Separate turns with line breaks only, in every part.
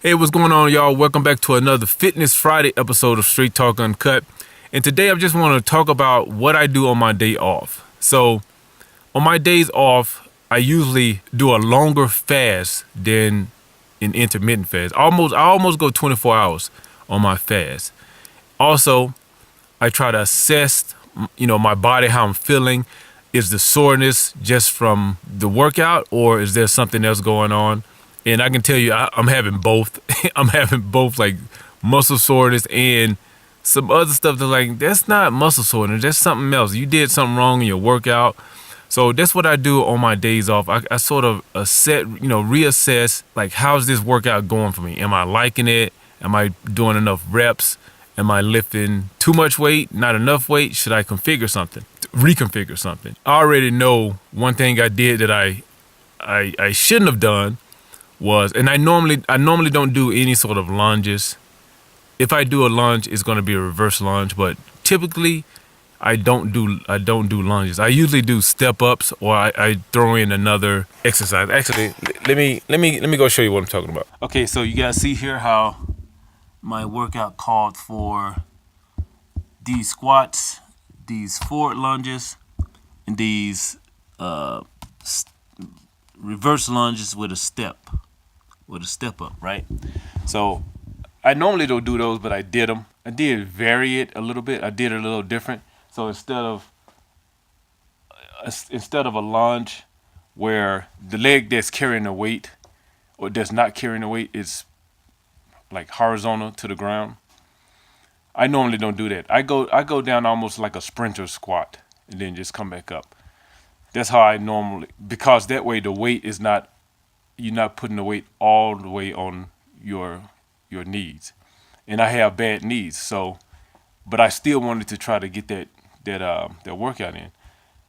Hey, what's going on, y'all? Welcome back to another Fitness Friday episode of Straight Talk Uncut. And today I just want to talk about what I do on my day off. So, on my days off, I usually do a longer fast than an intermittent fast. I almost go 24 hours on my fast. Also, I try to assess, my body, how I'm feeling. Is the soreness just from the workout, or is there something else going on? And I can tell you, I'm having both. I'm having both, like muscle soreness and some other stuff that's not muscle soreness. That's something else. You did something wrong in your workout. So that's what I do on my days off. I sort of reassess, like, how's this workout going for me? Am I liking it? Am I doing enough reps? Am I lifting too much weight? Not enough weight? Should I reconfigure something? I already know one thing I did that I shouldn't have done was, and I normally don't do any sort of lunges. If I do a lunge, it's going to be a reverse lunge, but typically I don't do lunges. I usually do step ups, or I throw in another exercise. Actually, let me go show you what I'm talking about. Okay, so you guys see here how my workout called for these squats, these forward lunges, and these reverse lunges with a step up, right? So I normally don't do those, but I did them. I did vary it a little bit. I did it a little different. So instead of a lunge where the leg that's carrying the weight or that's not carrying the weight is like horizontal to the ground, I normally don't do that. I go down almost like a sprinter squat and then just come back up. That's how I normally, because that way the weight is not, you're not putting the weight all the way on your knees. And I have bad knees, so, but I still wanted to try to get that workout in.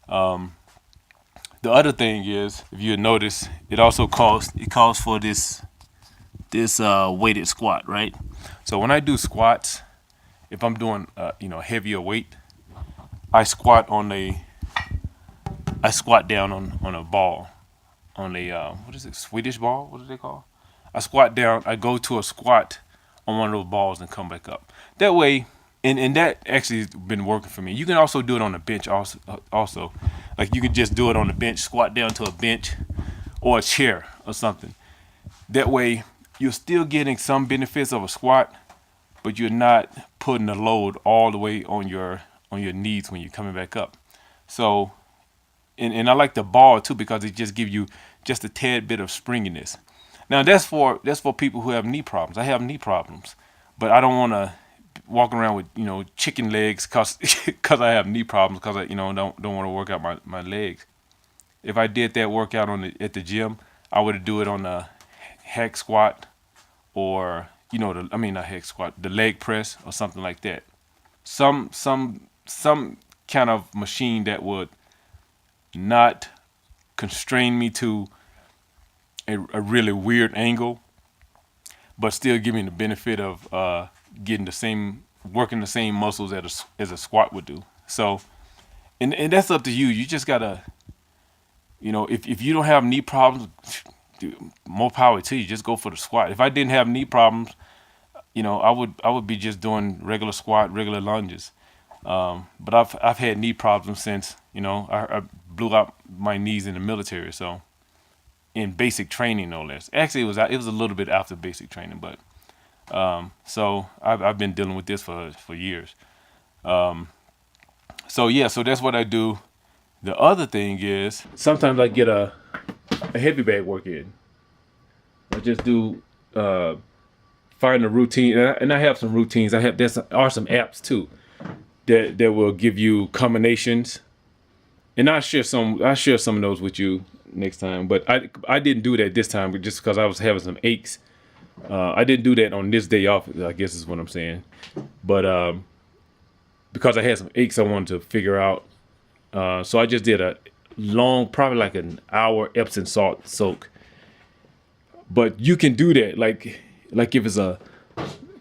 The other thing is, if you notice, it also calls for this weighted squat, right? So when I do squats, if I'm doing heavier weight, I squat down on a ball, on a what is it, Swedish ball? What do they call? I squat down. I go to a squat on one of those balls and come back up. That way, and that actually has been working for me. You can also do it on the bench. Also, like you can just do it on the bench, squat down to a bench or a chair or something. That way, you're still getting some benefits of a squat, but you're not putting the load all the way on your knees when you're coming back up. So, and I like the ball too because it just gives you just a tad bit of springiness. Now that's for people who have knee problems. I have knee problems, but I don't want to walk around with chicken legs cause I have knee problems because I don't want to work out my legs. If I did that workout at the gym, I would do it on the hack squat or not hack squat, the leg press or something like that. Some kind of machine that would not constrain me to a really weird angle, but still give me the benefit of working the same muscles as a squat would do. So, and that's up to you. You just gotta, if you don't have knee problems, more power to you. Just go for the squat. If I didn't have knee problems, I would be just doing regular squat, regular lunges. But I've had knee problems since I blew out my knees in the military. So in basic training, no less. Actually, it was a little bit after basic training, but so I've been dealing with this for years. So that's what I do. The other thing is sometimes I get a heavy bag work in. I just do find a routine, and I have some routines. There are some apps too that will give you combinations, and I'll share some of those with you next time. But I didn't do that this time, but just because I was having some aches. I didn't do that on this day off, I guess is what I'm saying. But because I had some aches, I wanted to figure out. So I just did a long, probably like an hour Epsom salt soak. But you can do that, like if it's a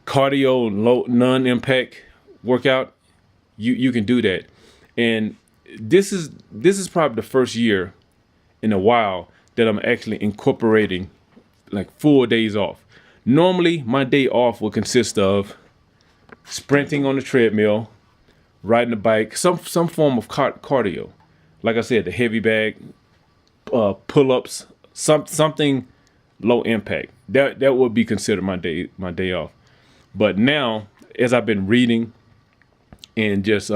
cardio low non-impact workout, you can do that. And this is probably the first year in a while that I'm actually incorporating like full days off. Normally, my day off will consist of sprinting on the treadmill, riding a bike, some form of cardio. Like I said, the heavy bag, pull-ups, something low impact. That would be considered my day off. But now, as I've been reading and just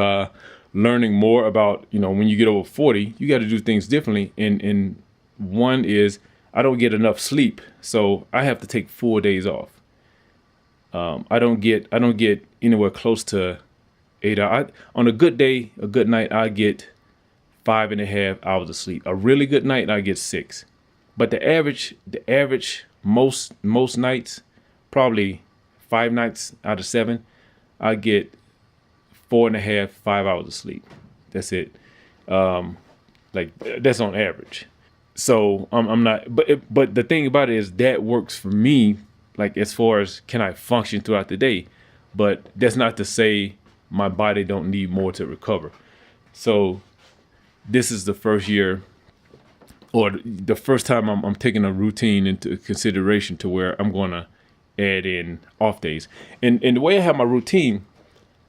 learning more about, when you get over 40, you got to do things differently. And one is I don't get enough sleep, so I have to take 4 days off. I don't get anywhere close to 8 hours. On a good day, a good night, I get 5.5 hours of sleep. A really good night, I get 6. But the average, most nights, probably 5 nights out of 7, I get 4.5, 5 hours of sleep. That's it. That's on average. So I'm not. But the thing about it is that works for me. Like as far as can I function throughout the day, but that's not to say my body don't need more to recover. So this is the first year, or the first time I'm taking a routine into consideration to where I'm going to add in off days. And the way I have my routine,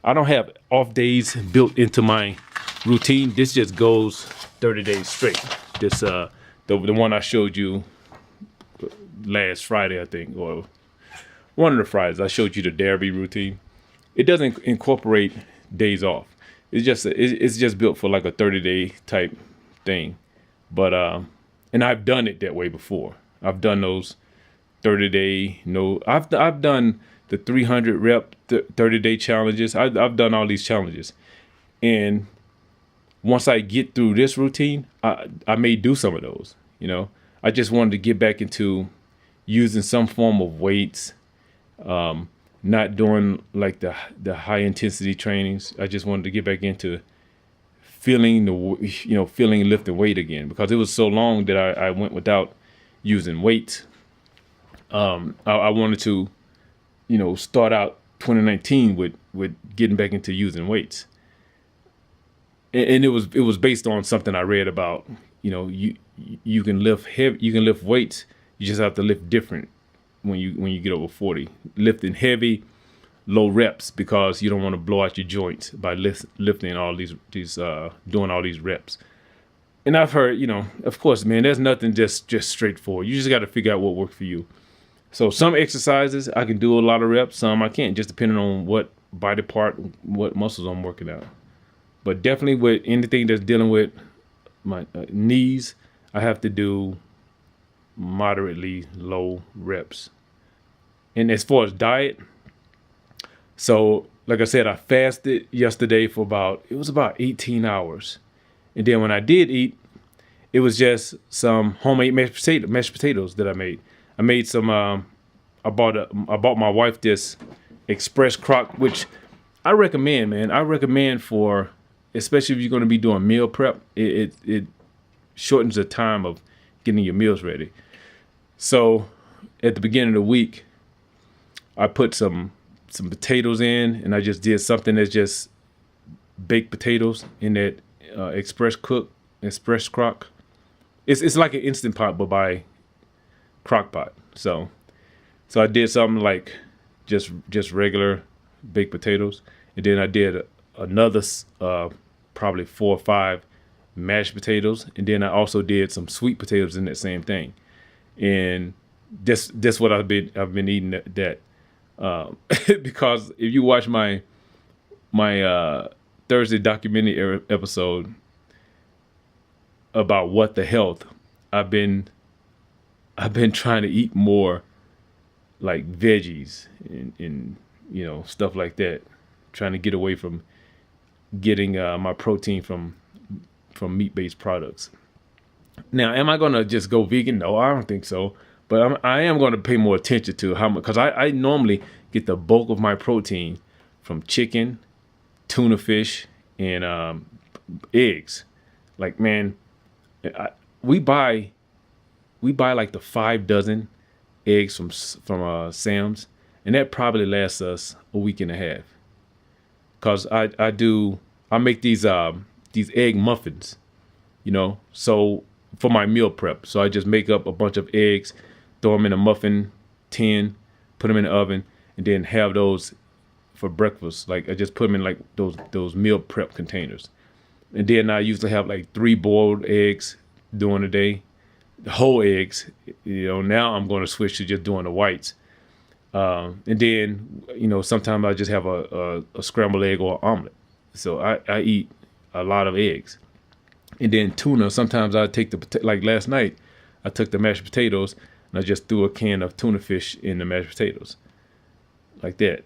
I don't have off days built into my routine. This just goes 30 days straight. This the one I showed you last Friday, I think, or one of the Fridays I showed you the Derby routine. It doesn't incorporate days off. It's just built for like a 30-day type thing. But and I've done it that way before. I've done those 30-day. I've done the 300 rep 30-day challenges. I've done all these challenges, and once I get through this routine, I may do some of those. I just wanted to get back into using some form of weights, not doing like the high intensity trainings. I just wanted to get back into feeling lifting weight again, because it was so long that I went without using weights. I wanted to, start out 2019 with getting back into using weights. And it was based on something I read about. You can lift heavy, you can lift weights. You just have to lift different when you get over 40. Lifting heavy, low reps, because you don't want to blow out your joints by lifting all these doing all these reps. And I've heard, of course, man, there's nothing just straightforward. You just got to figure out what works for you. So some exercises I can do a lot of reps, some I can't, just depending on what body part, what muscles I'm working out. But definitely with anything that's dealing with my knees, I have to do moderately low reps. And as far as diet, so like I said, I fasted yesterday for about 18 hours. And then when I did eat, it was just some homemade mashed potatoes that I made. I made some, I bought my wife this Express Crock, which I recommend, man. I recommend for, especially if you're going to be doing meal prep, it shortens the time of getting your meals ready. So at the beginning of the week, I put some potatoes in, and I just did something that's just baked potatoes in that Express Crock. It's like an Instant Pot, but by crock pot. So I did something like just regular baked potatoes, and then I did another probably 4 or 5 mashed potatoes, and then I also did some sweet potatoes in that same thing. And this what I've been eating that because if you watch my Thursday documentary episode about What the Health, I've been trying to eat more like veggies and stuff like that, trying to get away from getting my protein from meat-based products. Now, am I going to just go vegan? No, I don't think so. But I am going to pay more attention to how much, because I normally get the bulk of my protein from chicken, tuna fish, and eggs. Like, man, we buy like the 5 dozen eggs from Sam's, and that probably lasts us a week and a half. Cause I make these egg muffins, so for my meal prep. So I just make up a bunch of eggs, throw them in a muffin tin, put them in the oven, and then have those for breakfast. Like I just put them in like those meal prep containers. And then I usually have like 3 boiled eggs during the day, whole eggs. Now I'm going to switch to just doing the whites. And then, sometimes I just have a scrambled egg or omelet. So I eat a lot of eggs. And then tuna, sometimes I take like last night, I took the mashed potatoes and I just threw a can of tuna fish in the mashed potatoes. Like that.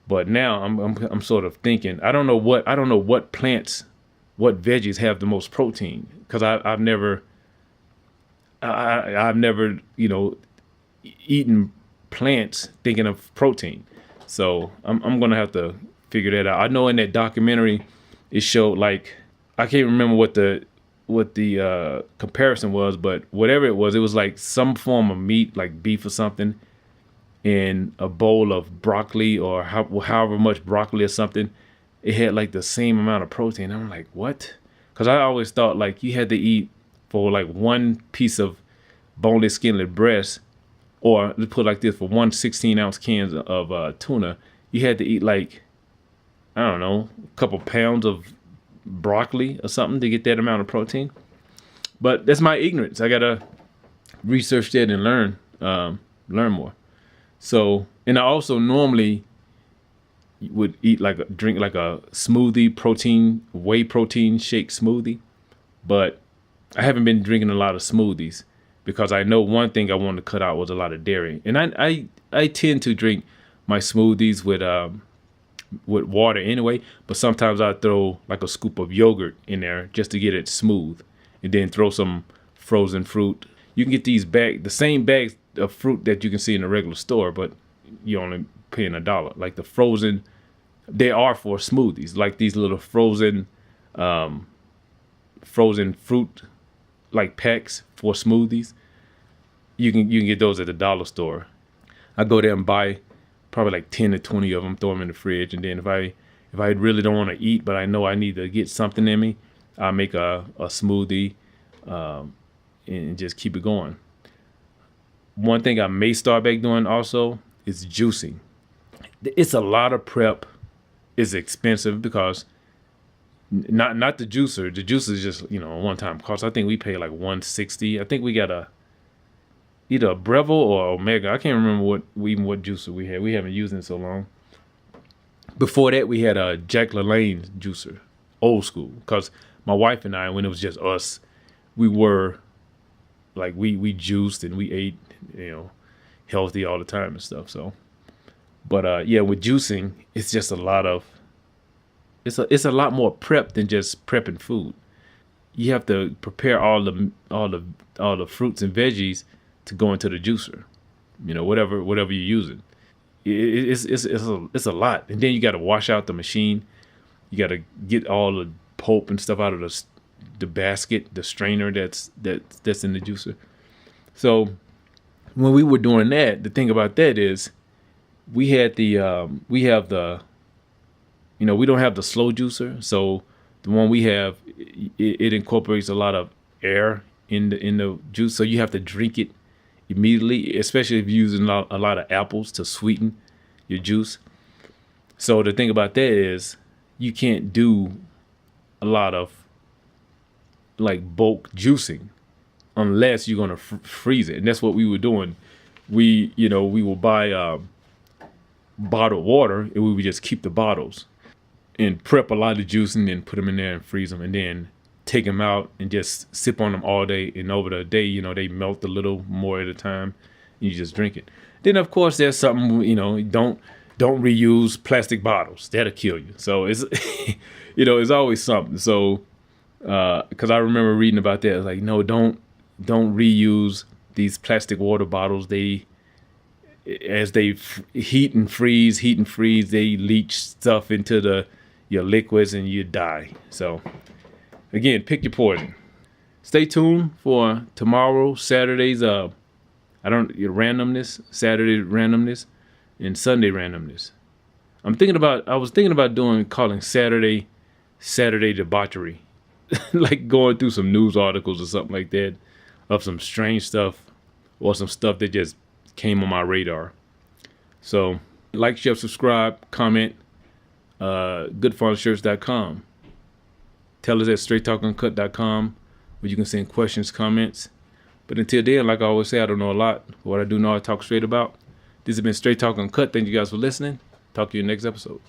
But now I'm sort of thinking, I don't know what plants, what veggies have the most protein, because I've never eaten plants thinking of protein. So I'm gonna have to figure that out. I know in that documentary it showed, like, I can't remember what the comparison was, but whatever it was like some form of meat, like beef or something, in a bowl of broccoli, or however much broccoli or something. It had like the same amount of protein. I'm like, what? Because I always thought like you had to eat, for like one piece of boneless, skinless breast, or let's put it like this, for 1 16-ounce cans of tuna, you had to eat like, I don't know, a couple pounds of broccoli or something to get that amount of protein. But that's my ignorance. I gotta research that and learn more. So, and I also normally would drink like a smoothie, whey protein shake smoothie, but I haven't been drinking a lot of smoothies because I know one thing I wanted to cut out was a lot of dairy. And I tend to drink my smoothies with water anyway, but sometimes I throw like a scoop of yogurt in there just to get it smooth, and then throw some frozen fruit. You can get the same bags of fruit that you can see in a regular store, but you only paying $1. Like the frozen, they are for smoothies, like these little frozen fruit like packs for smoothies. You can get those at the dollar store. I go there and buy probably like 10 to 20 of them, throw them in the fridge, and then if I really don't want to eat, but I know I need to get something in me, I make a smoothie and just keep it going. One thing I may start back doing also is juicing. It's a lot of prep. It's expensive because not the juicer. The juicer is just, a one-time cost. I think we pay like $160. I think we got either a Breville or Omega. I can't remember what juicer we had. We haven't used it in so long. Before that, we had a Jack LaLanne juicer, old school. Because my wife and I, when it was just us, we were like, we juiced and we ate, healthy all the time and stuff. So, but with juicing, it's just a lot of, it's a lot more prep than just prepping food. You have to prepare all the fruits and veggies to go into the juicer, whatever you're using. It's a lot, and then you got to wash out the machine. You got to get all the pulp and stuff out of the basket, the strainer that's in the juicer. So when we were doing that, the thing about that is we have the we don't have the slow juicer. So the one we have, it incorporates a lot of air in the juice. So you have to drink it immediately, especially if you're using a lot of apples to sweeten your juice. So the thing about that is you can't do a lot of like bulk juicing unless you're going to freeze it. And that's what we were doing. We will buy bottled water, and we would just keep the bottles and prep a lot of juice and then put them in there and freeze them, and then take them out and just sip on them all day. And over the day, they melt a little more at a time, and you just drink it. Then of course there's something, don't reuse plastic bottles. That'll kill you. So it's, it's always something. So, cause I remember reading about that. It's like, no, don't reuse these plastic water bottles. As they heat and freeze, they leach stuff into your liquids and you die. So again, pick your poison. Stay tuned for tomorrow, Saturday's randomness, Saturday randomness, and Sunday randomness. I was thinking about calling Saturday debauchery, like going through some news articles or something like that of some strange stuff or some stuff that just came on my radar. So like, share, subscribe, comment, goodfathershirts.com. Tell us at straighttalkuncut.com where you can send questions, comments. But until then, like I always say, I don't know a lot. What I do know, I talk straight about. This has been Straight Talk Uncut. Thank you guys for listening. Talk to you next episode.